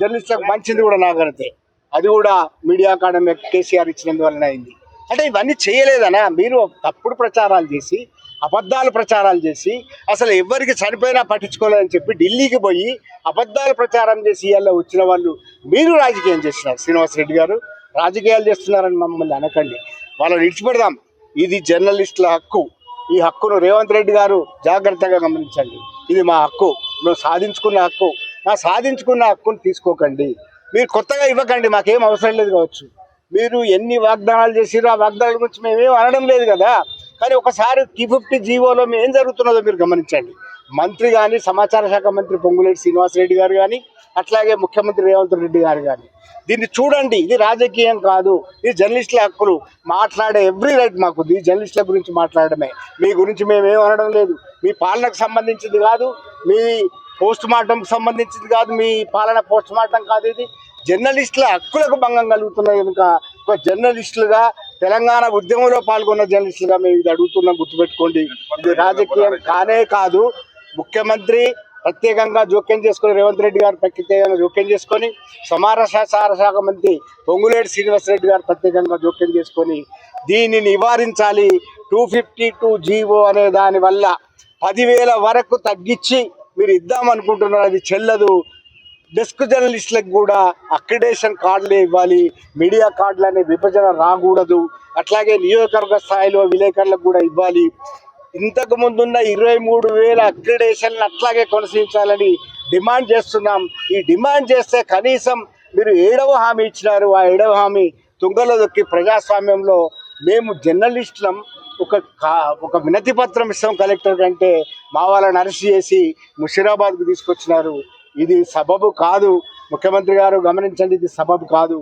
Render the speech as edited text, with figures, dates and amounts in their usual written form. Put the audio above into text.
జర్నలిస్టులకు మంచిది కూడా నాగరితే, అది కూడా మీడియా అకాడమీ కేసీఆర్ ఇచ్చినందువలన అయింది. అంటే ఇవన్నీ చేయలేదనా? మీరు తప్పుడు ప్రచారాలు చేసి, అబద్ధాలు ప్రచారాలు చేసి, అసలు ఎవరికి చనిపోయినా పట్టించుకోలేదని చెప్పి ఢిల్లీకి పోయి అబద్ధాలు ప్రచారం చేసి ఇవాళ వచ్చిన వాళ్ళు మీరు రాజకీయం చేస్తున్నారు. శ్రీనివాసరెడ్డి గారు రాజకీయాలు చేస్తున్నారని మమ్మల్ని అనకండి. వాళ్ళని విడిచిపెడదాం. ఇది జర్నలిస్టుల హక్కు. ఈ హక్కును రేవంత్ రెడ్డి గారు జాగ్రత్తగా గమనించండి. ఇది మా హక్కు, మేము సాధించుకున్న హక్కు. మా సాధించుకున్న హక్కును తీసుకోకండి. మీరు కొత్తగా ఇవ్వకండి, మాకేం అవసరం లేదు కావచ్చు. మీరు ఎన్ని వాగ్దానాలు చేసిరో ఆ వాగ్దానాల గురించి మేమేం అనడం లేదు కదా. కానీ ఒకసారి T50 జీవోలో ఏం జరుగుతున్నదో మీరు గమనించండి. మంత్రి కానీ, సమాచార శాఖ మంత్రి పొంగులేటి శ్రీనివాసరెడ్డి గారు కానీ, అట్లాగే ముఖ్యమంత్రి రేవంత్ రెడ్డి గారు కానీ దీన్ని చూడండి. ఇది రాజకీయం కాదు, ఇది జర్నలిస్టుల హక్కులు. మాట్లాడే ఎవ్రీ రైట్ మాకు ఈ జర్నలిస్టుల గురించి మాట్లాడమే. మీ గురించి మేమేం అనడం లేదు. మీ పాలనకు సంబంధించింది కాదు, మీ పోస్ట్ మార్టంకి సంబంధించింది కాదు, మీ పాలన పోస్ట్ మార్టం కాదు. ఇది జర్నలిస్టుల హక్కులకు భంగం కలుగుతున్నది కనుక ఒక జర్నలిస్టులుగా, తెలంగాణ ఉద్యమంలో పాల్గొన్న జర్నలిస్టులుగా మేము ఇది అడుగుతున్నాం. గుర్తుపెట్టుకోండి, ఇది రాజకీయం కానే కాదు. ముఖ్యమంత్రి ప్రత్యేకంగా జోక్యం చేసుకొని, రేవంత్ రెడ్డి గారు ప్రత్యేకంగా జోక్యం చేసుకొని, సమాచార శాఖ మంత్రి పొంగులేటి శ్రీనివాసరెడ్డి గారు ప్రత్యేకంగా జోక్యం చేసుకొని దీన్ని నివారించాలి. 252 జీవో అనే దాని వల్ల 10,000 వరకు తగ్గించి మీరు ఇద్దామనుకుంటున్నారు. అది చెల్లదు. డెస్క్ జర్నలిస్టులకు కూడా అక్రిడేషన్ కార్డులే ఇవ్వాలి. మీడియా కార్డులు అనే విభజన రాకూడదు. అట్లాగే నియోజకవర్గ స్థాయిలో విలేకరులకు కూడా ఇవ్వాలి. ఇంతకు ముందున్న 23,000 అక్రిడేషన్లు అట్లాగే కొనసాగించాలని డిమాండ్ చేస్తున్నాం. ఈ డిమాండ్ చేస్తే కనీసం మీరు 7వ హామీ ఇచ్చినారు. ఆ 7వ హామీ తుంగలో దొక్కి ప్రజాస్వామ్యంలో మేము జర్నలిస్టులం ఒక వినతి పత్రం ఇస్తాం కలెక్టర్ కంటే మా వాళ్ళని అరెస్ట్ చేసి ముషీరాబాద్కు తీసుకొచ్చినారు. ఇది సబబు కాదు. ముఖ్యమంత్రి గారు గమనించండి, ఇది సబబు కాదు.